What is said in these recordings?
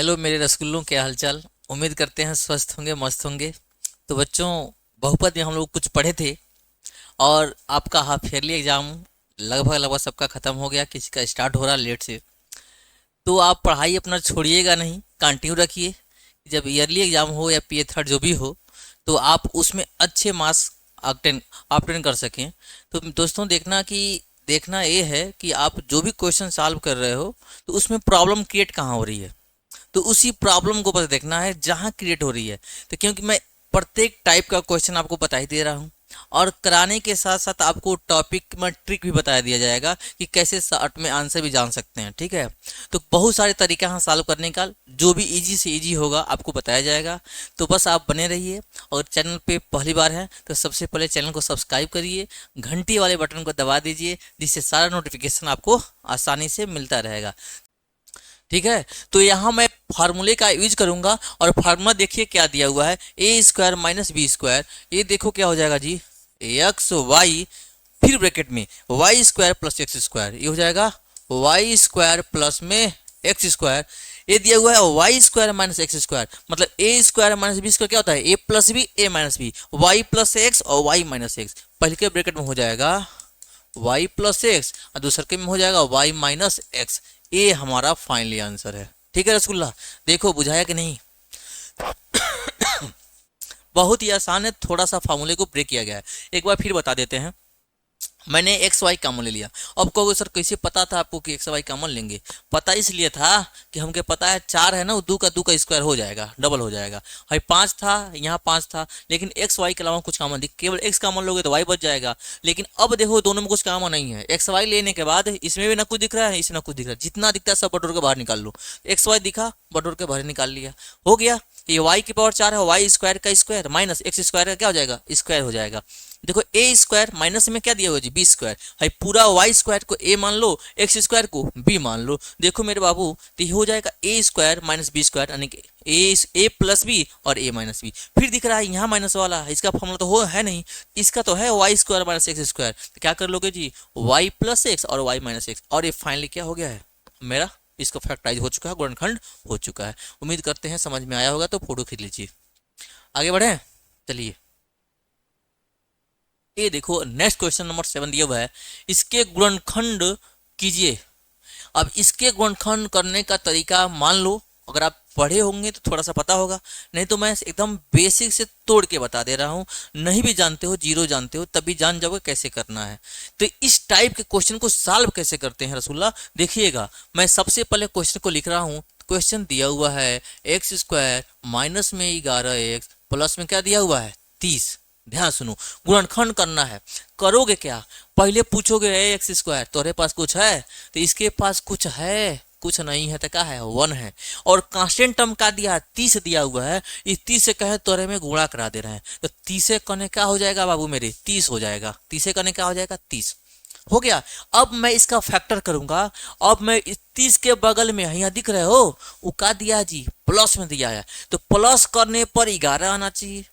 Hello मेरे रसगुल्लों, क्या हालचाल। उम्मीद करते हैं स्वस्थ होंगे, मस्त होंगे। तो बच्चों, बहुपद में हम लोग कुछ पढ़े थे और आपका हाफ ईयरली एग्जाम लगभग लगभग सबका ख़त्म हो गया, किसी का स्टार्ट हो रहा लेट से। तो आप पढ़ाई अपना छोड़िएगा नहीं, कंटिन्यू रखिए। जब ईयरली एग्जाम हो या पी ए थर्ड जो भी हो, तो आप उसमें अच्छे मार्क्स ऑब्टेन ऑब्टेन कर सकें। तो दोस्तों, देखना ये है कि आप जो भी क्वेश्चन सॉल्व कर रहे हो, तो उसमें प्रॉब्लम क्रिएट कहाँ हो रही है। तो उसी प्रॉब्लम को बस देखना है जहां क्रिएट हो रही है। तो क्योंकि मैं प्रत्येक टाइप का क्वेश्चन आपको बता ही दे रहा हूं, और कराने के साथ साथ आपको टॉपिक में ट्रिक भी बता दिया जाएगा कि कैसे शॉर्ट में आंसर भी जान सकते हैं। ठीक है, तो बहुत सारे तरीका हैं सॉल्व करने का, जो भी इजी से इजी होगा आपको बताया जाएगा। तो बस आप बने रहिए। और चैनल पे पहली बार है तो सबसे पहले चैनल को सब्सक्राइब करिए, घंटी वाले बटन को दबा दीजिए, जिससे सारा नोटिफिकेशन आपको आसानी से मिलता रहेगा। ठीक है, तो यहाँ मैं फार्मूले का यूज करूंगा, और फार्मूला देखिए क्या दिया हुआ है, A square minus B square. ये देखो क्या हो जाएगा जी, एक्स वाई, फिर ब्रैकेट में Y square plus X square, ये हो जाएगा वाई स्क्वायर प्लस में एक्स स्क्वायर। ये दिया हुआ है Y square minus X square, मतलब A square minus B square क्या होता है, A plus B A minus B, Y plus X और वाई माइनस एक्स। पहले के ब्रैकेट में हो जाएगा y प्लस एक्स और दूसरे के में हो जाएगा y माइनस एक्स। ये हमारा फाइनली आंसर है। ठीक है रसगुल्ला, देखो बुझाया कि नहीं। बहुत ही आसान है, थोड़ा सा फार्मूले को ब्रेक किया गया है। एक बार फिर बता देते हैं। मैंने एक्स वाई कॉमन ले लिया। अब कहोगे सर कैसे पता था आपको कि एक्स वाई कॉमन लेंगे। पता इसलिए था कि हमको पता है चार है ना, वो दू का स्क्वायर हो जाएगा, डबल हो जाएगा। भाई पाँच था, यहाँ पाँच था, लेकिन एक्स वाई के अलावा कुछ कॉमन दिख, केवल एक्स कॉमन लोगे तो वाई बच जाएगा। लेकिन अब देखो दोनों में कुछ कॉमन नहीं है। एक्स वाई लेने के बाद इसमें भी ना कुछ दिख रहा है, इसमें ना कुछ दिख रहा है, जितना दिखता है सब बटोर के बाहर निकाल लो। एक्स वाई दिखा, बटोर के बाहर निकाल लिया, हो गया। ये वाई की पावर चार है, वाई स्क्वायर का स्क्वायर माइनस एक्स स्क्वायर का क्या हो जाएगा, स्क्वायर हो जाएगा। देखो ए स्क्वायर माइनस में क्या दिया हुआ जी, बी स्क्वायर। भाई पूरा वाई स्क्वायर को ए मान लो, एक्स स्क्वायर को बी मान लो। देखो मेरे बाबू, तो ये हो जाएगा ए स्क्वायर माइनस बी स्क्वायर, यानी कि ए प्लस बी और ए माइनस बी। फिर दिख रहा है यहाँ माइनस वाला, इसका फॉर्मूला तो हो है नहीं, इसका तो है Y square minus X square. तो क्या कर लोगे जी, वाई प्लस एक्स और वाई माइनस एक्स, और ये फाइनली क्या हो गया है मेरा, इसका फैक्टराइज हो चुका है, गुणनखंड हो चुका है। उम्मीद करते हैं समझ में आया होगा, तो फोटो खींच लीजिए। आगे बढ़े, चलिए। ये देखो नेक्स्ट क्वेश्चन नंबर 7 दिया हुआ है, इसके गुणनखंड कीजिए। अब इसके गुणनखंड करने का तरीका मान लो, अगर आप पढ़े होंगे तो थोड़ा सा पता होगा, नहीं तो मैं एकदम बेसिक से तोड़ के बता दे रहा हूँ। नहीं भी जानते हो, जीरो जानते हो, तब भी जान जाओगे कैसे करना है। तो इस टाइप के क्वेश्चन को सॉल्व कैसे करते हैं रसुल्ला, देखिएगा। मैं सबसे पहले क्वेश्चन को लिख रहा हूँ। क्वेश्चन दिया हुआ है एक्स स्क्वायर माइनस में 11x प्लस में क्या दिया हुआ है 30। ध्यान सुनो, गुणनखंड करना है। करोगे क्या, पहले पूछोगे एक्स स्क्वायर तुम्हारे पास कुछ है, तो इसके पास कुछ है, कुछ नहीं है, तो क्या है, 1 है। और कांस्टेंट टर्म का दिया 30 दिया हुआ है, इस 30 से कहे तोरे में गुणा करा दे रहे हैं, तो 30 से कने क्या हो जाएगा बाबू मेरे, 30 हो जाएगा। 30 से कने क्या हो जाएगा, 30 हो गया। अब मैं इसका फैक्टर करूंगा। अब मैं इस 30 के बगल में यहाँ दिख रहे हो, वो क्या दिया जी, प्लस में दिया है, तो प्लस करने पर 11 आना चाहिए,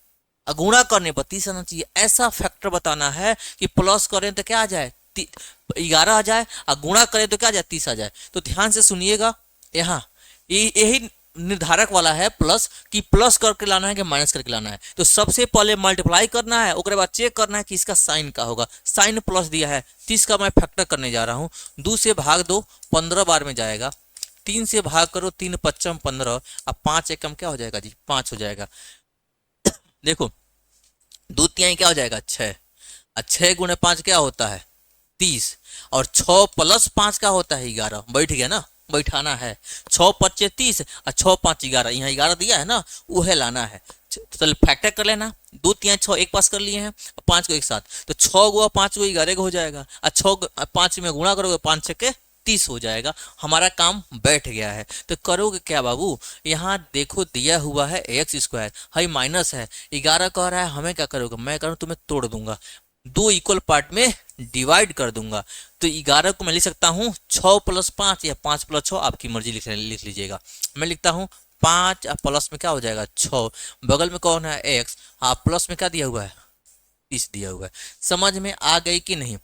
गुणा करने पर 30 आना चाहिए। ऐसा फैक्टर बताना है कि प्लस करें तो क्या आ जाए, 11 आ जाए, और गुणा करें तो क्या आ जाए, 30 आ जाए। तो ध्यान से सुनिएगा, यहाँ यही निर्धारक वाला है प्लस, कि प्लस करके लाना है कि माइनस करके लाना है। तो सबसे पहले मल्टीप्लाई करना है, उसके बाद चेक करना है कि इसका साइन का होगा। साइन प्लस दिया है, 30 का मैं फैक्टर करने जा रहा हूँ। 2 से भाग दो, 15 बार में जाएगा। 3 से भाग करो, 3 पच्चम 15, अब 5 एकम क्या हो जाएगा जी, 5 हो जाएगा। देखो 2 तिहाई क्या हो जाएगा, 6, और 6 गुणे 5 क्या होता है, 30, और 6 प्लस 5 का होता है 11। बैठ गया ना, बैठाना है। 6 पच्चे 30 और 6 5 11, यहाँ 11 दिया है ना, वह लाना है। तो चल फैक्टर कर लेना, 2 तिहाई 6 एक पास कर लिए हैं, 5 को एक साथ, तो 6 गुआ 5 को 11 हो जाएगा, और 6 5 में गुणा करोगे 5 6 के 30 हो जाएगा। हमारा काम बैठ गया है। तो करोगे क्या बाबू, यहाँ देखो दिया हुआ है एक्स स्क्वायर, हाई माइनस है, 11 कह रहा है, हमें क्या करोगे, मैं करूँ तुम्हें तोड़ दूंगा, 2 इक्वल पार्ट में डिवाइड कर दूंगा। तो 11 को मैं लिख सकता हूँ 6 प्लस 5 या 5 प्लस 6, आपकी मर्जी लिख लीजिएगा। मैं लिखता हूँ 5 प्लस में क्या हो जाएगा 6, बगल में कौन है एक्स, हाँ प्लस में क्या दिया हुआ है 30 दिया हुआ है। समझ में आ गई कि नहीं।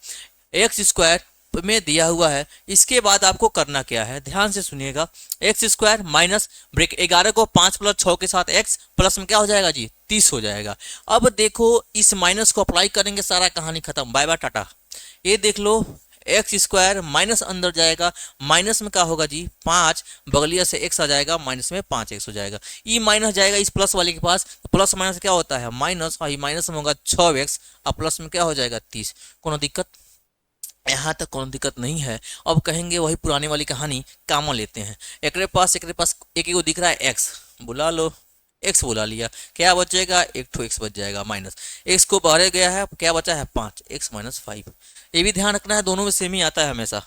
एक्स स्क्वायर में दिया हुआ है। इसके बाद आपको करना क्या है, ध्यान से सुनिएगा। एक्स स्क्वायर माइनस ब्रेक 11 को 5 प्लस 6 के साथ एक्स प्लस में क्या हो जाएगा जी 30 हो जाएगा। अब देखो इस माइनस को अप्लाई करेंगे, सारा कहानी खत्म, बाय बाय टाटा। ये देख लो एक्स स्क्वायर माइनस अंदर जाएगा, माइनस में क्या होगा जी 5, बगलिया से एक्स आ जाएगा, माइनस में 5x हो जाएगा। ई माइनस जाएगा इस प्लस वाले के पास, तो प्लस माइनस क्या होता है माइनस, और माइनस में होगा 6x, और प्लस में क्या हो जाएगा 30। कोनो दिक्कत, यहाँ तक कोनो दिक्कत नहीं है। अब कहेंगे वही पुरानी वाली कहानी, कामा लेते हैं। एक पास एक एक दिख रहा है एक्स, बुला लो, एक्स बुला लिया, क्या बचेगा एक ठो एक्स बच जाएगा, माइनस एक्स को बाहर गया है, क्या बचा है 5, एक्स माइनस 5। ये भी ध्यान रखना है, दोनों में सेम ही आता है हमेशा,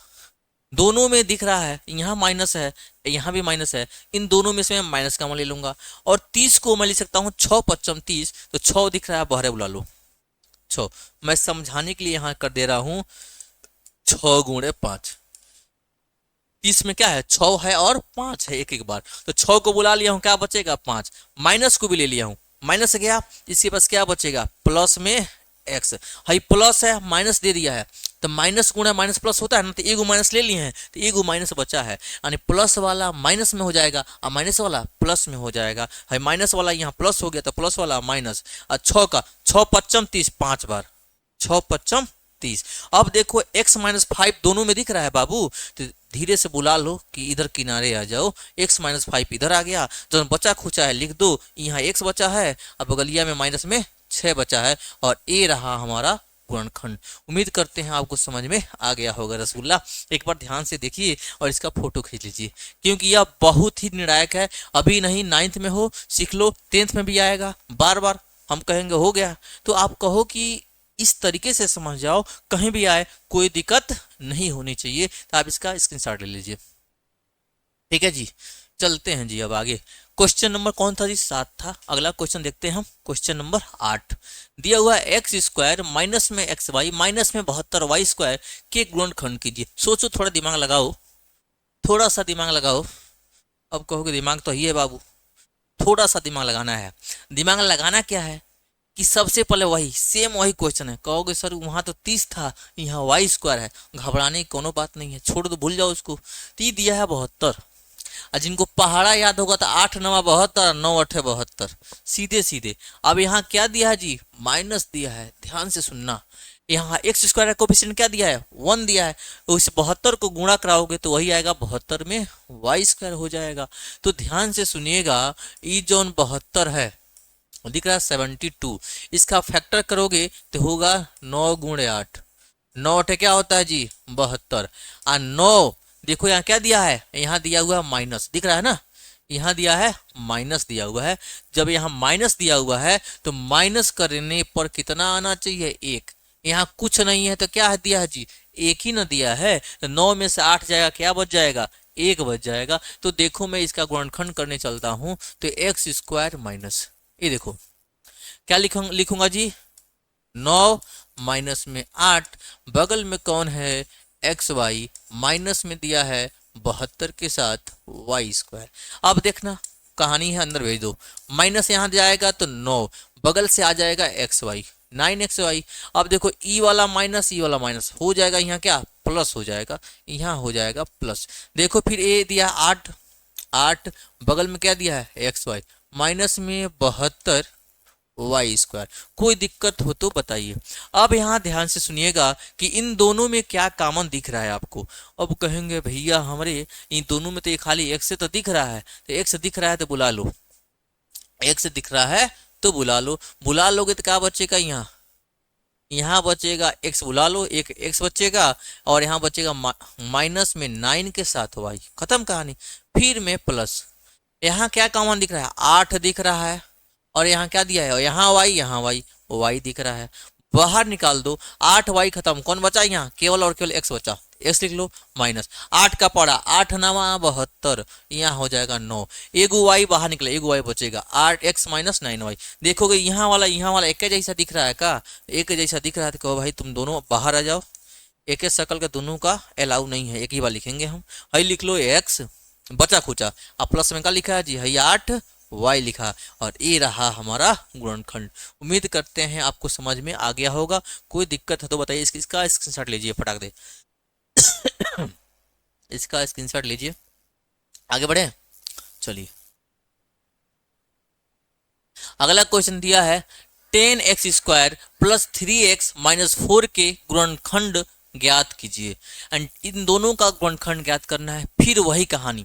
दोनों में दिख रहा है, यहाँ माइनस है यहाँ भी माइनस है, इन दोनों में से मैं माइनस का मान ले लूंगा। और 30 को मैं ले सकता हूँ 6 पच्चम 30, तो 6 दिख रहा है बाहर बुला लो 6। मैं समझाने के लिए यहाँ कर दे रहा हूँ 6 गुणे 5, 30 में क्या है 6 है और 5 है, एक एक बार, तो 6 को बुला लिया हूँ, क्या बचेगा 5, माइनस को भी ले लिया हूँ, माइनस गया, इसके पास क्या बचेगा प्लस में एक्स, हाई प्लस है माइनस दे दिया है, तो माइनस गुणा माइनस प्लस होता है ना, तो एगो माइनस ले लिए हैं, तो एगो माइनस बचा है, यानी प्लस वाला माइनस में हो जाएगा और माइनस वाला प्लस में हो जाएगा। हाई माइनस वाला यहाँ प्लस हो गया, तो प्लस वाला माइनस, और 6 का 6 पच्चम 30 5 बार, 6 पच्चम 30। अब देखो x माइनस 5 दोनों में दिख रहा है बाबू, तो धीरे से बुला लो कि इधर किनारे आ जाओ, x माइनस 5 इधर आ गया, जो बचा खुचा है लिख दो, यहाँ x बचा है, अब बगलिया में माइनस में 6 बचा है, और ये रहा हमारा गुणनखंड। उम्मीद करते हैं आपको समझ में आ गया होगा रसगुल्ला। एक बार ध्यान से देखिए और इसका फोटो खींच लीजिए, क्योंकि यह बहुत ही निर्णायक है। अभी नहीं 9th में हो सीख लो, 10th में भी आएगा, बार बार हम कहेंगे हो गया, तो आप कहो कि इस तरीके से समझ जाओ, कहीं भी आए कोई दिक्कत नहीं होनी चाहिए। तो आप इसका स्क्रीनशॉट ले लीजिए, ठीक है जी। चलते हैं जी अब आगे। क्वेश्चन नंबर कौन था जी 7 था। अगला क्वेश्चन देखते हैं हम, क्वेश्चन नंबर 8 दिया हुआ है एक्स स्क्वायर माइनस में एक्स वाई माइनस में 72 वाई स्क्वायर के गुणनखंड कीजिए। सोचो, थोड़ा दिमाग लगाओ, थोड़ा सा दिमाग लगाओ। अब कहोगे दिमाग तो ही है बाबू, थोड़ा सा दिमाग लगाना है। दिमाग लगाना क्या है कि सबसे पहले वही सेम वही क्वेश्चन है। कहोगे सर वहां तो 30 था, यहाँ वाई स्क्वायर है, घबराने की कोनो बात नहीं है, छोड़ दो, भूल जाओ उसको। 30 दिया है 72, और जिनको पहाड़ा याद होगा तो 8 9 72, 9 8 72, सीधे सीधे। अब यहाँ क्या दिया है जी माइनस दिया है, ध्यान से सुनना। यहाँ एक्स स्क्वायर का कोफिशिएंट क्या दिया है 1 दिया है, उस 72 को गुणा कराओगे तो वही आएगा 72 में वाई स्क्वायर हो जाएगा। तो ध्यान से सुनिएगा, ये जो 72 है दिख रहा है 72, इसका फैक्टर करोगे तो होगा 9 गुणे 8, 9 8 क्या होता है जी 72, और 9 देखो यहाँ क्या दिया है, यहाँ दिया हुआ है माइनस, दिख रहा है ना, यहाँ दिया है माइनस दिया हुआ है। जब यहाँ माइनस दिया हुआ है तो माइनस करने पर कितना आना चाहिए 1, यहाँ कुछ नहीं है तो क्या है दिया है जी 1 ही ना दिया है, तो 9 में से 8 जाएगा, क्या बच जाएगा 1 बच जाएगा। तो देखो मैं इसका गुणनखंड करने चलता हूँ, तो एक्स स्क्वायर माइनस, ये देखो क्या लिखूंगा जी 9 माइनस में 8, बगल में कौन है एक्स वाई, माइनस में दिया है 72 के साथ वाई स्क्वायर। अब देखना कहानी है, अंदर भेज दो, माइनस यहाँ जाएगा तो 9, बगल से आ जाएगा एक्स वाई 9xy। अब देखो ई वाला माइनस ई वाला माइनस हो जाएगा, यहाँ क्या प्लस हो जाएगा, यहाँ हो जाएगा प्लस। देखो फिर ए दिया 8, 8 बगल में क्या दिया है एक्स वाई, माइनस में 72 वाई स्क्वायर। कोई दिक्कत हो तो बताइए। अब यहाँ ध्यान से सुनिएगा कि इन दोनों में क्या कॉमन दिख रहा है आपको। अब कहेंगे भैया हमारे इन दोनों में तो ये खाली एक्स से तो दिख रहा है, तो एक्स दिख रहा है तो बुला लो, एक्स दिख रहा है तो बुला लो। बुला लोगे तो क्या बचेगा, यहाँ बचेगा एक्स, बुला लो एक एक्स बचेगा, और यहाँ बचेगा माइनस में 9 के साथ वाई, खत्म कहानी। फिर में प्लस, यहाँ क्या कॉमन दिख रहा है 8 दिख रहा है, और यहाँ क्या दिया है, और यहाँ वाई वाई दिख रहा है, बाहर निकाल दो 8 वाई खत्म, कौन बचा यहाँ केवल और केवल एक्स बचा, एक्स लिख लो माइनस 8 का पड़ा 8 9 72, यहाँ हो जाएगा 9, एगो वाई बाहर निकले, एगो वाई बचेगा 8 एक्स माइनस 9 वाई। देखोगे यहाँ वाला एक जैसा दिख रहा है का, एक जैसा दिख रहा है तो कहो भाई तुम दोनों बाहर आ जाओ, एक शकल का दोनों का अलाउ नहीं है, एक ही बार लिखेंगे हम। हई लिख लो एक्स बचा खुचा, अब प्लस में क्या लिखा है जी हई 8 वाई लिखा, और ये रहा हमारा गुणनखंड। उम्मीद करते हैं आपको समझ में आ गया होगा। कोई दिक्कत है तो बताइए, इसका स्क्रीनशॉट लीजिए फटाक दे। इसका स्क्रीनशॉट लीजिए, आगे बढ़े। चलिए अगला क्वेश्चन दिया है 10x² प्लस 3x माइनस 4 के गुणनखंड ज्ञात कीजिए। एंड इन दोनों का गुणनखंड ज्ञात करना है, फिर वही कहानी।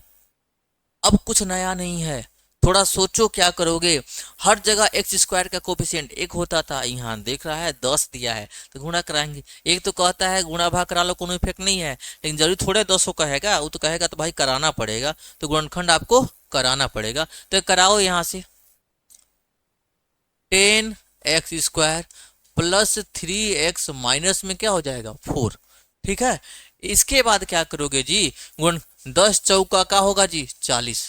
अब कुछ नया नहीं है, थोड़ा सोचो क्या करोगे। हर जगह x² का कोफिशिएंट 1 होता था, यहाँ देख रहा है 10 दिया है तो गुणा कराएंगे। एक तो कहता है गुणा भाग करा लो, कोनो इफेक्ट नहीं है, लेकिन जरूरी थोड़े 10 को कहेगा, वो तो कहेगा तो भाई कराना पड़ेगा, तो गुणनखंड आपको कराना पड़ेगा। तो कराओ यहाँ से 10x² प्लस 3x माइनस में क्या हो जाएगा 4, ठीक है। इसके बाद क्या करोगे जी, गुण 10 चौका का होगा जी 40,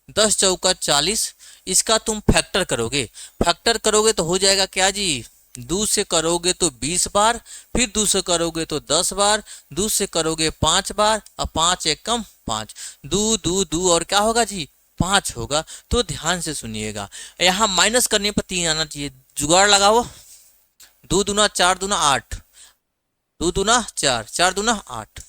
10 चौका 40, इसका तुम फैक्टर करोगे, फैक्टर करोगे तो हो जाएगा क्या जी, 2 से करोगे तो 20 बार, फिर 2 से करोगे तो 10 बार, 2 से करोगे 5 बार, और 5 एक कम 5, 2 2 2 और क्या होगा जी 5 होगा। तो ध्यान से सुनिएगा, यहाँ माइनस करने पर 3 आना चाहिए, जुगाड़ लगाओ। 2 दूना 4 दूना 8, 2 दूना 4, 4 दूना 8,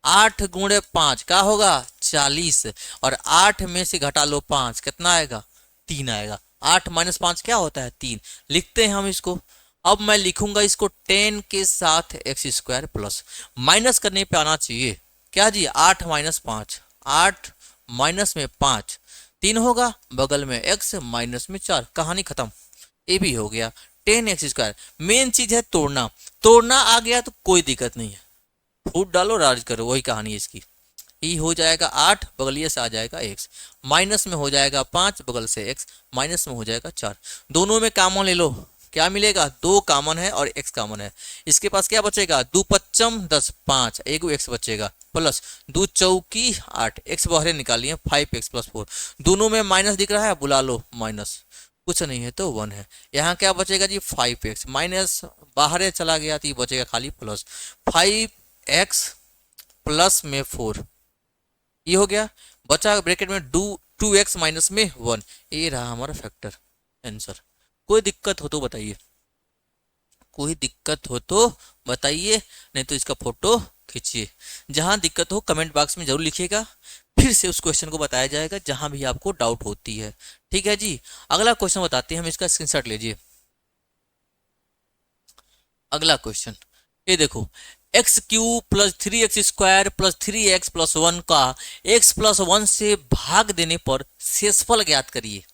8 गुणे 5 क्या होगा 40, और 8 में से घटा लो 5 कितना आएगा 3 आएगा। 8 माइनस 5 क्या होता है 3, लिखते हैं हम इसको। अब मैं लिखूंगा इसको 10 के साथ x² प्लस, माइनस करने पे आना चाहिए क्या जी 8 माइनस 5, 8 माइनस में 5 3 होगा, बगल में x माइनस में 4, कहानी खत्म। ये भी हो गया 10x²। मेन चीज है तोड़ना, तोड़ना आ गया तो कोई दिक्कत नहीं है, फूट डालो राज करो, वही कहानी है इसकी। ई हो जाएगा 8, बगलिए से आ जाएगा x, माइनस में हो जाएगा 5, बगल से x, माइनस में हो जाएगा 4। दोनों में कॉमन ले लो, क्या मिलेगा 2 कॉमन है और x कॉमन है। इसके पास क्या बचेगा 2 पच्चम 10, 5 एक x बचेगा, प्लस 2 चौकी 8, x बाहर निकालिए 5x प्लस 4, दोनों में माइनस दिख रहा है बुला लो माइनस, कुछ नहीं है तो 1 है। यहाँ क्या बचेगा जी 5x, माइनस बाहर चला गया तो ये बचेगा खाली प्लस, 5x प्लस में 4, ये हो गया, बचा ब्रैकेट में 2x माइनस में 1, ये रहा हमारा फैक्टर आंसर। कोई दिक्कत हो तो बताइए, कोई दिक्कत हो तो बताइए, नहीं तो इसका फोटो खींचिए। जहां दिक्कत हो कमेंट बॉक्स में जरूर लिखिएगा, फिर से उस क्वेश्चन को बताया जाएगा जहां भी आपको डाउट होती है, ठीक है जी। अगला क्वेश्चन बताते हैं हम, इसका स्क्रीनशॉट लीजिए। अगला क्वेश्चन ये देखो, x³ plus 3x² plus 3x plus 1 का x प्लस 1 से भाग देने पर शेषफल ज्ञात करिए।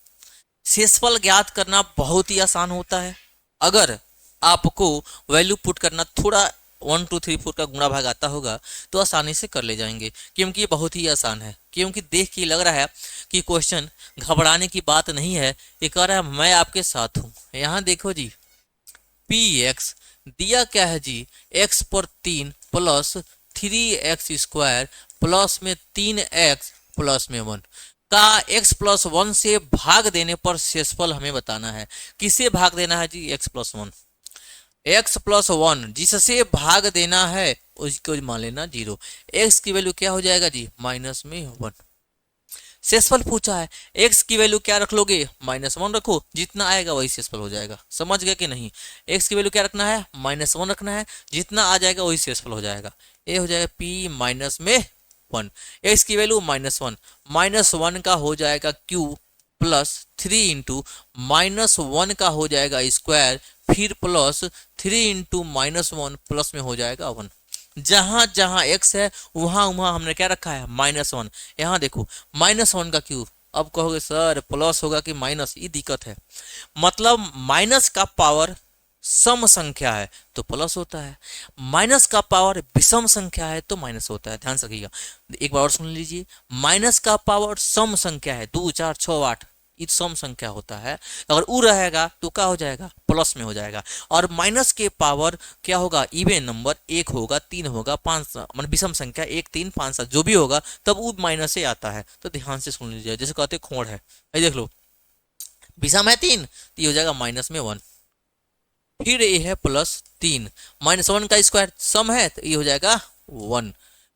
शेषफल ज्ञात करना बहुत ही आसान होता है, अगर आपको वैल्यू पुट करना थोड़ा 1 2 3 4 का गुणा भाग आता होगा तो आसानी से कर ले जाएंगे, क्योंकि ये बहुत ही आसान है। क्योंकि देख के लग रहा है कि क्वेश्चन घबराने की बात नहीं है, ये कह रहा है मैं आपके साथ हूँ। यहाँ देखो जी, px दिया क्या है जी, x पर 3 प्लस 3x² प्लस में 3x प्लस में 1 का x प्लस 1 से भाग देने पर शेषफल हमें बताना है। किसे भाग देना है जी, x प्लस 1, x प्लस 1 जिससे भाग देना है उसको मान लेना 0, x की वैल्यू क्या हो जाएगा जी माइनस में 1। शेषफल पूछा है, x की वैल्यू क्या रख लोगे -1 रखो, जितना आएगा वही शेषफल हो जाएगा, समझ गए कि नहीं। x की वैल्यू क्या रखना है -1 रखना है, जितना आ जाएगा वही शेषफल हो जाएगा। ये हो जाएगा p माइनस में 1, x की वैल्यू -1, -1 का हो जाएगा q प्लस 3 इंटू -1 का हो जाएगा स्क्वायर, फिर प्लस 3 इंटू -1 प्लस में हो जाएगा 1। जहां जहां x है वहां वहां हमने क्या रखा है -1। यहाँ देखो -1 का क्यूब, अब कहोगे सर प्लस होगा कि माइनस, ये दिक्कत है। मतलब माइनस का पावर सम संख्या है तो प्लस होता है, माइनस का पावर विषम संख्या है तो माइनस होता है। ध्यान से रखिएगा, एक बार और सुन लीजिए, माइनस का पावर सम संख्या है 2 4 6 8, ये सम संख्या होता है, अगर उ रहेगा तो क्या हो जाएगा प्लस में हो जाएगा। और माइनस के पावर क्या होगा इवन नंबर, 1 होगा 3 होगा 5, मतलब विषम संख्या 1 3 5 7 जो भी होगा तब वो माइनस से आता है। तो ध्यान से सुन लीजिए, जैसे कहते खोड़ है, देख लो विषम है 3 तो ये हो जाएगा माइनस में 1, फिर ये है प्लस 3, -1 का स्क्वायर सम है तो ये हो जाएगा 1,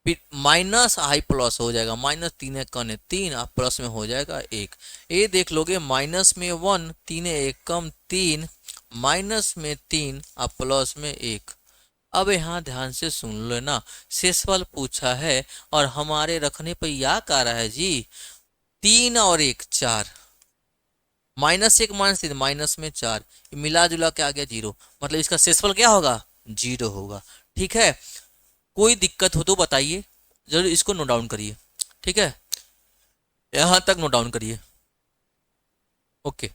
फिर माइनस आई प्लस हो जाएगा, -3 एक कम 3 आप प्लस में हो जाएगा 1। ये देख लोगे माइनस में 1 3 एक कम 3, माइनस में 3 आप प्लस में 1, अब यहाँ ध्यान से सुन लो ना, शेषफल पूछा है और हमारे रखने पर या आ रहा है जी 3 और 1 4, -1 -3 माइनस में 4, मिला जुला के आ गया 0, मतलब इसका शेषफल क्या होगा 0 होगा। ठीक है, कोई दिक्कत हो तो बताइए, जरूर इसको नोट डाउन करिए। ठीक है, यहाँ तक नोट डाउन करिए। ओके।